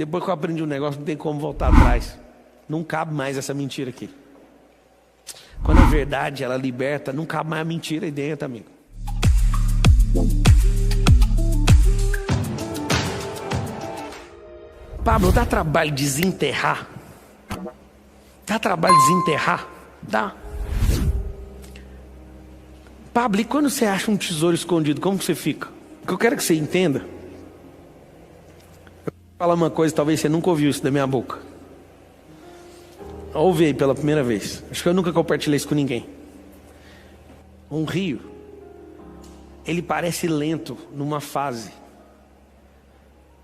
Depois que eu aprendi um negócio, não tem como voltar atrás. Não cabe mais essa mentira aqui. Quando a verdade, ela liberta, não cabe mais a mentira aí dentro, amigo. Pablo, dá trabalho desenterrar? Dá trabalho desenterrar? Dá. Pablo, e quando você acha um tesouro escondido, como que você fica? O que eu quero que você entenda. Eu vou falar uma coisa, talvez você nunca ouviu isso da minha boca. Ouvi aí pela primeira vez. Acho que eu nunca compartilhei isso com ninguém. Um rio, ele parece lento numa fase.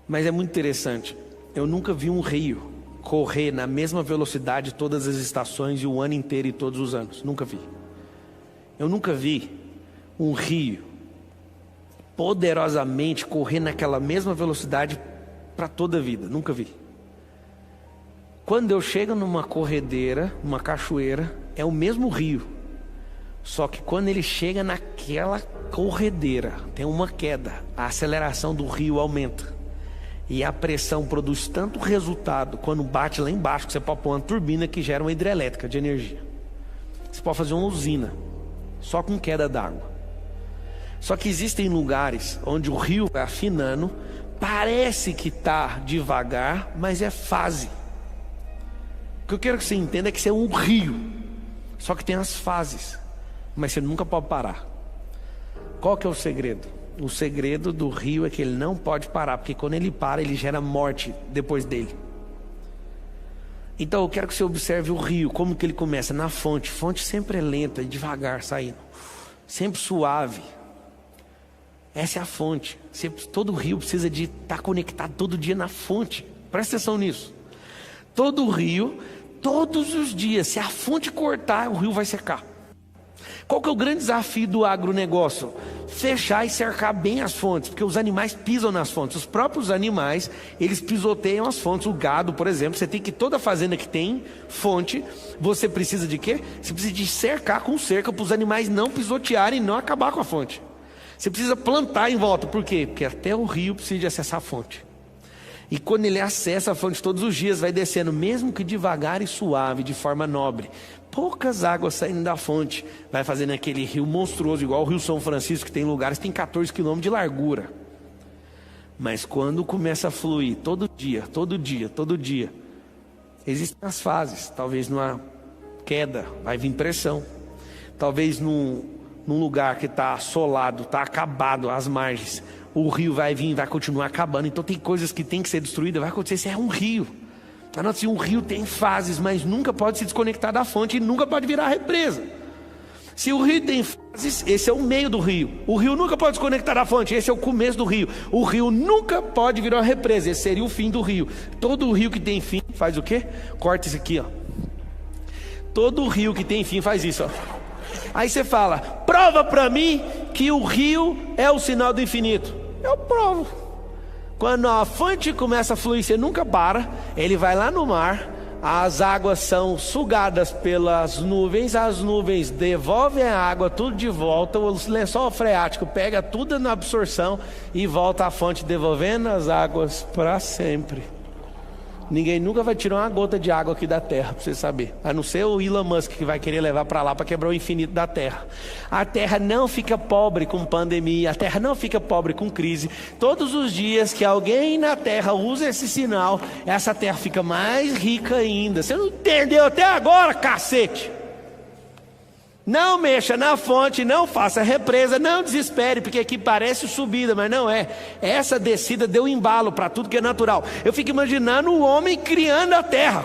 Mas é muito interessante. Eu nunca vi um rio correr na mesma velocidade todas as estações e o ano inteiro e todos os anos. Nunca vi. Eu nunca vi um rio poderosamente correr naquela mesma velocidade para toda a vida. Nunca vi. Quando eu chego numa corredeira, numa cachoeira, é o mesmo rio. Só que quando ele chega naquela corredeira, tem uma queda. A aceleração do rio aumenta. E a pressão produz tanto resultado quando bate lá embaixo, que você pode pôr uma turbina que gera uma hidrelétrica de energia. Você pode fazer uma usina, só com queda d'água. Só que existem lugares onde o rio vai afinando, parece que está devagar, mas é fase. O que eu quero que você entenda é que você é um rio, só que tem as fases, mas você nunca pode parar. Qual que é o segredo? O segredo do rio é que ele não pode parar, porque quando ele para, ele gera morte depois dele. Então eu quero que você observe o rio, como que ele começa na fonte. Fonte sempre é lenta e devagar saindo, sempre suave. Essa é a fonte. Todo rio precisa de estar conectado todo dia na fonte. Presta atenção nisso. Todo rio, todos os dias, se a fonte cortar, o rio vai secar. Qual que é o grande desafio do agronegócio? Fechar e cercar bem as fontes, porque os animais pisam nas fontes. Os próprios animais, eles pisoteiam as fontes. O gado, por exemplo, você tem que toda fazenda que tem fonte, você precisa de quê? Você precisa de cercar com cerca para os animais não pisotearem e não acabar com a fonte. Você precisa plantar em volta. Por quê? Porque até o rio precisa de acessar a fonte. E quando ele acessa a fonte todos os dias, vai descendo, mesmo que devagar e suave, de forma nobre. Poucas águas saindo da fonte, vai fazendo aquele rio monstruoso, igual o Rio São Francisco, que tem lugares que tem 14 quilômetros de largura. Mas quando começa a fluir, todo dia, existem as fases. Talvez numa queda, vai vir pressão. Talvez num lugar que está assolado, está acabado as margens, o rio vai vir, vai continuar acabando. Então tem coisas que tem que ser destruídas, vai acontecer. Isso é um rio. Um rio tem fases, mas nunca pode se desconectar da fonte e nunca pode virar represa. Se o rio tem fases, esse é o meio do rio. O rio nunca pode desconectar da fonte, esse é o começo do rio. O rio nunca pode virar uma represa, esse seria o fim do rio. Todo rio que tem fim faz o quê? Corta isso aqui, ó. Todo rio que tem fim faz isso, ó. Aí você fala, prova para mim que o rio é o sinal do infinito. Eu provo. Quando a fonte começa a fluir, você nunca para, ele vai lá no mar, as águas são sugadas pelas nuvens, as nuvens devolvem a água tudo de volta, o lençol freático pega tudo na absorção e volta à fonte devolvendo as águas para sempre. Ninguém nunca vai tirar uma gota de água aqui da terra, para você saber. A não ser o Elon Musk que vai querer levar para lá para quebrar o infinito da terra. A terra não fica pobre com pandemia, a terra não fica pobre com crise. Todos os dias que alguém na terra usa esse sinal, essa terra fica mais rica ainda. Você não entendeu até agora, cacete? Não mexa na fonte, não faça represa, não desespere, porque aqui parece subida, mas não é. Essa descida deu embalo para tudo que é natural. Eu fico imaginando o homem criando a terra.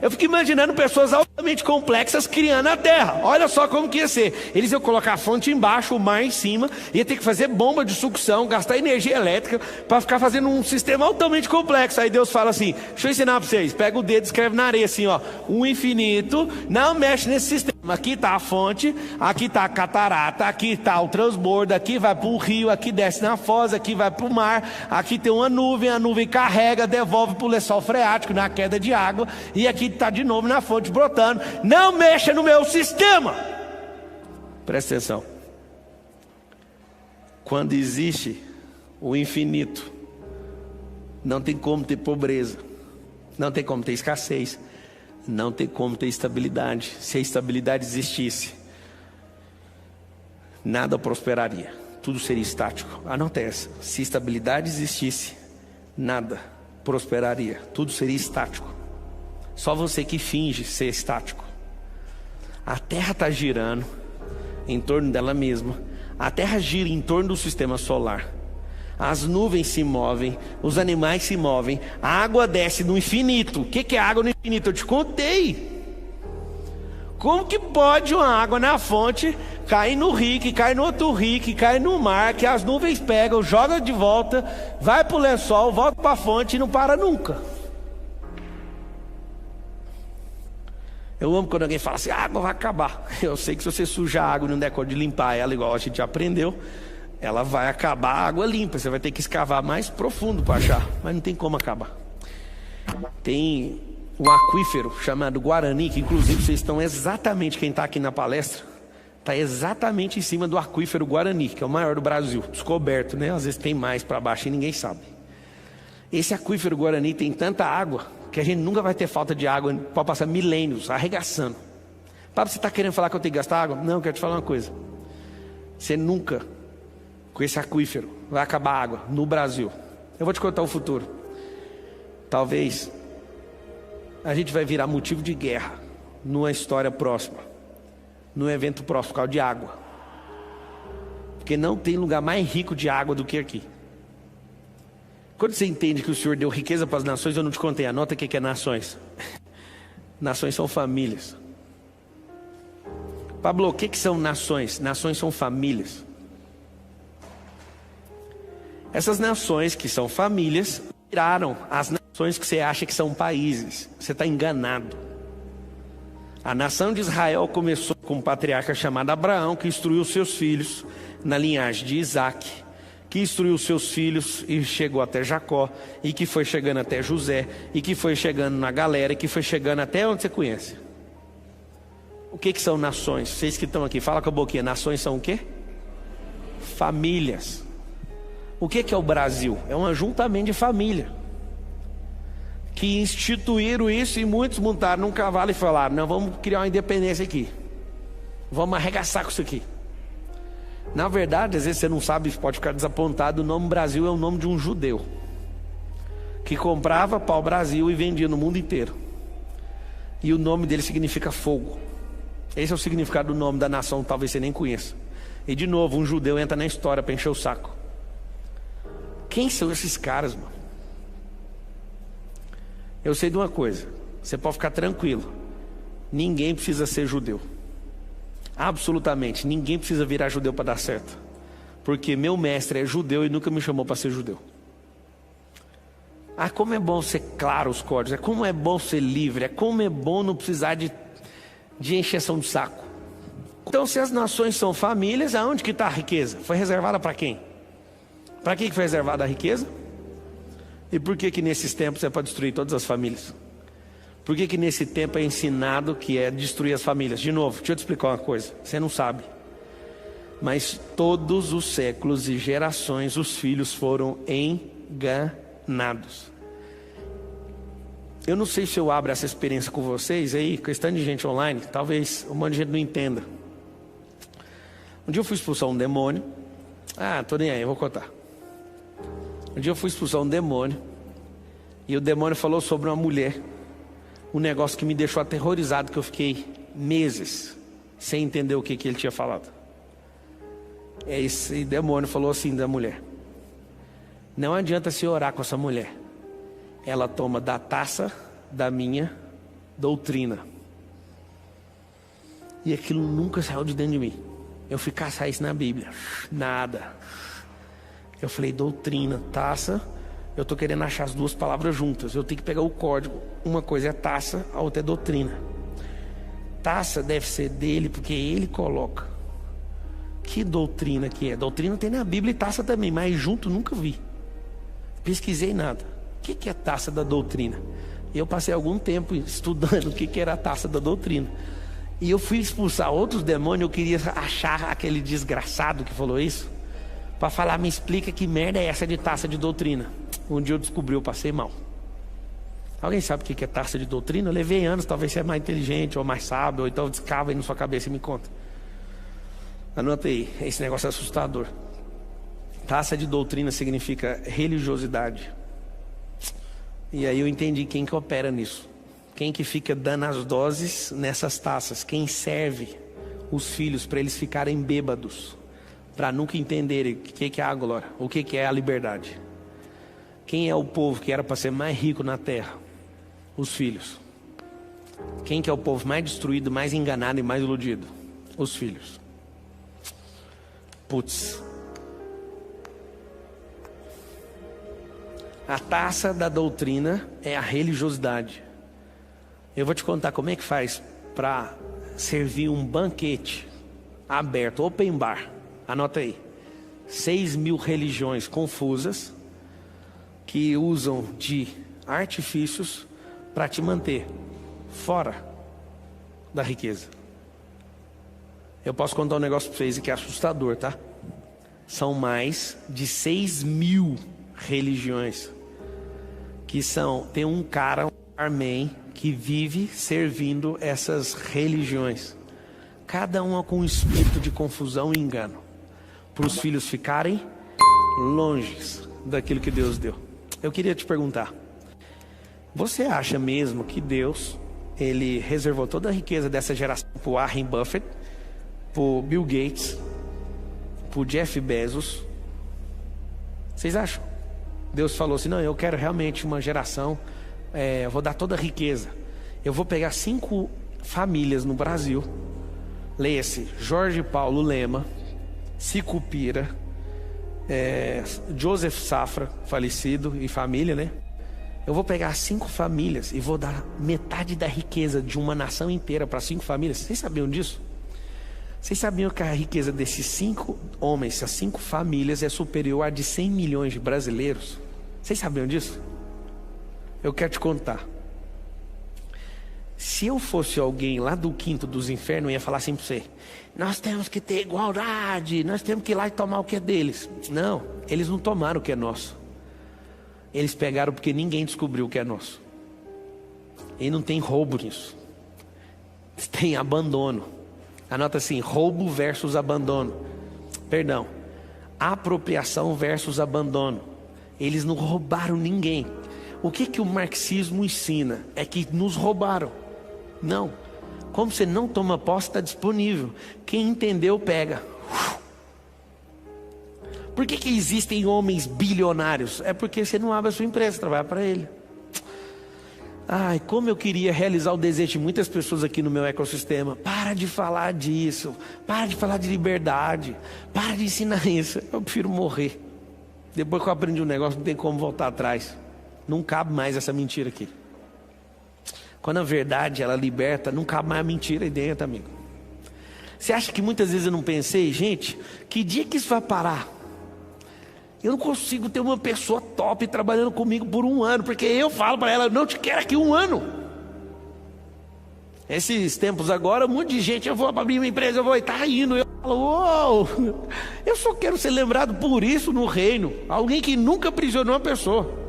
Eu fico imaginando pessoas altamente complexas criando a terra. Olha só como que ia ser. Eles iam colocar a fonte embaixo, o mar em cima, ia ter que fazer bomba de sucção, gastar energia elétrica para ficar fazendo um sistema altamente complexo. Aí Deus fala assim, deixa eu ensinar para vocês. Pega o dedo e escreve na areia assim, ó, o infinito, não mexe nesse sistema. Aqui está a fonte, aqui está a catarata, aqui está o transbordo, aqui vai para o rio, aqui desce na foz, aqui vai para o mar, aqui tem uma nuvem, a nuvem carrega, devolve para o lençol freático na queda de água, e aqui está de novo na fonte brotando. Não mexa no meu sistema. Presta atenção. Quando existe o infinito, Não tem como ter pobreza. Não tem como ter escassez. Não tem como ter estabilidade. Se a estabilidade existisse, nada prosperaria. Tudo seria estático. Anota essa. Se estabilidade existisse, nada prosperaria. Tudo seria estático. Só você que finge ser estático. A Terra está girando em torno dela mesma. A Terra gira em torno do sistema solar. As nuvens se movem, os animais se movem, a água desce no infinito. O que é água no infinito? Eu te contei. Como que pode uma água na fonte cair no rio, que cai no outro rio, que cai no mar, que as nuvens pegam, jogam de volta, vai para o lençol, volta para a fonte e não para nunca? Eu amo quando alguém fala assim, a água vai acabar. Eu sei que se você sujar a água e não der conta de limpar ela, igual a gente já aprendeu, ela vai acabar a água limpa. Você vai ter que escavar mais profundo para achar, mas não tem como acabar. Tem um aquífero chamado Guarani, que inclusive vocês estão exatamente, quem está aqui na palestra, está exatamente em cima do aquífero Guarani, que é o maior do Brasil, descoberto, né? Às vezes tem mais para baixo e ninguém sabe. Esse aquífero Guarani tem tanta água que a gente nunca vai ter falta de água, pode passar milênios arregaçando. Pablo, você está querendo falar que eu tenho que gastar água? Não, eu quero te falar uma coisa. Você nunca, com esse aquífero, vai acabar a água no Brasil. Eu vou te contar o futuro. Talvez a gente vai virar motivo de guerra numa história próxima, num evento próximo, por causa de água. Porque não tem lugar mais rico de água do que aqui. Quando você entende que o Senhor deu riqueza para as nações, eu não te contei, anota o que é nações. Nações são famílias. Pablo, o que são nações? Nações são famílias. Essas nações que são famílias viraram as nações que você acha que são países. Você está enganado. A nação de Israel começou com um patriarca chamado Abraão, que instruiu seus filhos na linhagem de Isaac, que instruiu seus filhos e chegou até Jacó, e que foi chegando até José, e que foi chegando na galera, e que foi chegando até onde você conhece. O que são nações? Vocês que estão aqui, fala com a boquinha. Nações são o quê? Famílias. O que é o Brasil? É um ajuntamento de família que instituíram isso, e muitos montaram num cavalo e falaram, não, vamos criar uma independência aqui, vamos arregaçar com isso aqui. Na verdade, às vezes você não sabe, pode ficar desapontado, o nome Brasil é o nome de um judeu que comprava pau-brasil e vendia no mundo inteiro, e o nome dele significa fogo. Esse é o significado do nome da nação, talvez você nem conheça. E de novo, um judeu entra na história para encher o saco. Quem são esses caras, mano? Eu sei de uma coisa, você pode ficar tranquilo, ninguém precisa ser judeu. Absolutamente, ninguém precisa virar judeu para dar certo. Porque meu mestre é judeu e nunca me chamou para ser judeu. Ah, como é bom ser claro os códigos, é como é bom ser livre, é como é bom não precisar de encheção de saco. Então, se as nações são famílias, aonde que está a riqueza? Foi reservada para quem? Para quem que foi reservada a riqueza? E por que nesses tempos é para destruir todas as famílias? Por que nesse tempo é ensinado que é destruir as famílias? De novo, deixa eu te explicar uma coisa, você não sabe. Mas todos os séculos e gerações os filhos foram enganados. Eu não sei se eu abro essa experiência com vocês aí, questão de gente online, talvez um monte de gente não entenda. Um dia eu fui expulsar um demônio. Tô nem aí, eu vou contar. Um dia eu fui expulsar um demônio, e o demônio falou sobre uma mulher, um negócio que me deixou aterrorizado, que eu fiquei meses sem entender o que ele tinha falado. Esse demônio falou assim da mulher: não adianta se orar com essa mulher, ela toma da taça da minha doutrina. E aquilo nunca saiu de dentro de mim. Eu fui caçar isso na Bíblia, nada. Eu falei, doutrina, taça, eu estou querendo achar as duas palavras juntas, eu tenho que pegar o código. Uma coisa é taça, a outra é doutrina. Taça deve ser dele, porque ele coloca. Que doutrina que é? Doutrina tem na Bíblia e taça também, mas junto nunca vi. Pesquisei nada. O que é taça da doutrina? E eu passei algum tempo estudando o que era a taça da doutrina. E eu fui expulsar outros demônios, eu queria achar aquele desgraçado que falou isso. para falar, me explica que merda é essa de taça de doutrina. Um dia eu descobri, eu passei mal. Alguém sabe o que é taça de doutrina? Eu levei anos, talvez você é mais inteligente ou mais sábio, ou então descava aí na sua cabeça e me conta. Anota aí, esse negócio é assustador. Taça de doutrina significa religiosidade. E aí eu entendi quem que opera nisso. Quem que fica dando as doses nessas taças. Quem serve os filhos para eles ficarem bêbados. Para nunca entenderem o que é a glória, o que é a liberdade. Quem é o povo que era para ser mais rico na terra? Os filhos. Quem que é o povo mais destruído, mais enganado e mais iludido? Os filhos. Putz. A taça da doutrina é a religiosidade. Eu vou te contar como é que faz para servir um banquete aberto, open bar. Anota aí. 6.000 religiões confusas que usam de artifícios para te manter fora da riqueza. Eu posso contar um negócio para vocês que é assustador, tá? São mais de 6.000 religiões que tem um cara, um barman, que vive servindo essas religiões. Cada uma com um espírito de confusão e engano, para os filhos ficarem longe daquilo que Deus deu. Eu queria te perguntar, você acha mesmo que Deus, Ele reservou toda a riqueza dessa geração para o Warren Buffett, para o Bill Gates, para o Jeff Bezos? Vocês acham? Deus falou assim, não, eu quero realmente uma geração, eu vou dar toda a riqueza. Eu vou pegar 5 famílias no Brasil, leia-se Jorge Paulo Lema, Sicupira, Joseph Safra, falecido, e família, né? Eu vou pegar 5 famílias e vou dar metade da riqueza de uma nação inteira para 5 famílias. Vocês sabiam disso? Vocês sabiam que a riqueza desses 5 homens, essas 5 famílias, é superior à de 100 milhões de brasileiros? Vocês sabiam disso? Eu quero te contar. Se eu fosse alguém lá do quinto dos infernos, eu ia falar assim para você: nós temos que ter igualdade, nós temos que ir lá e tomar o que é deles. Não, eles não tomaram o que é nosso. Eles pegaram porque ninguém descobriu o que é nosso. E não tem roubo nisso. Tem abandono. Anota assim, roubo versus abandono. Perdão, apropriação versus abandono. Eles não roubaram ninguém. O que o marxismo ensina? É que nos roubaram. Não. Como você não toma posse, está disponível. Quem entendeu, pega. Por que existem homens bilionários? É porque você não abre a sua empresa, trabalha para ele. Ai, como eu queria realizar o desejo de muitas pessoas aqui no meu ecossistema. Para de falar disso. Para de falar de liberdade. Para de ensinar isso. Eu prefiro morrer. Depois que eu aprendi um negócio, não tem como voltar atrás. Não cabe mais essa mentira aqui. Quando a verdade, ela liberta, não cabe mais a mentira aí dentro, amigo. Você acha que muitas vezes eu não pensei, gente, que dia que isso vai parar? Eu não consigo ter uma pessoa top trabalhando comigo por 1 ano, porque eu falo para ela, não te quero aqui 1 ano. Esses tempos agora, um monte de gente, eu vou abrir uma empresa, eu vou estar indo. Eu falo, uou, eu só quero ser lembrado por isso no reino. Alguém que nunca aprisionou uma pessoa.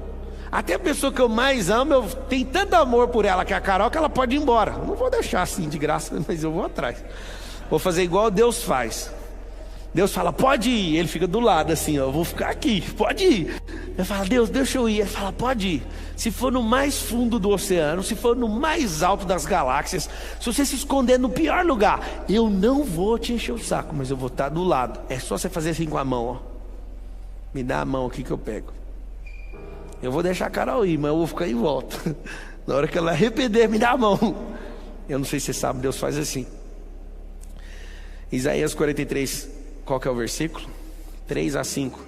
Até a pessoa que eu mais amo, eu tenho tanto amor por ela, que é a Carol, que ela pode ir embora. Eu não vou deixar assim de graça, mas eu vou atrás. Vou fazer igual Deus faz. Deus fala, pode ir. Ele fica do lado assim, ó, eu vou ficar aqui, pode ir. Eu falo, Deus, deixa eu ir. Ele fala, pode ir. Se for no mais fundo do oceano, se for no mais alto das galáxias, se você se esconder no pior lugar, eu não vou te encher o saco, mas eu vou estar do lado. É só você fazer assim com a mão, ó. Me dá a mão aqui que eu pego. Eu vou deixar a Carol ir, mas eu vou ficar em volta. Na hora que ela arrepender, me dá a mão. Eu não sei se você sabe, Deus faz assim. Isaías 43, qual que é o versículo? 3 a 5.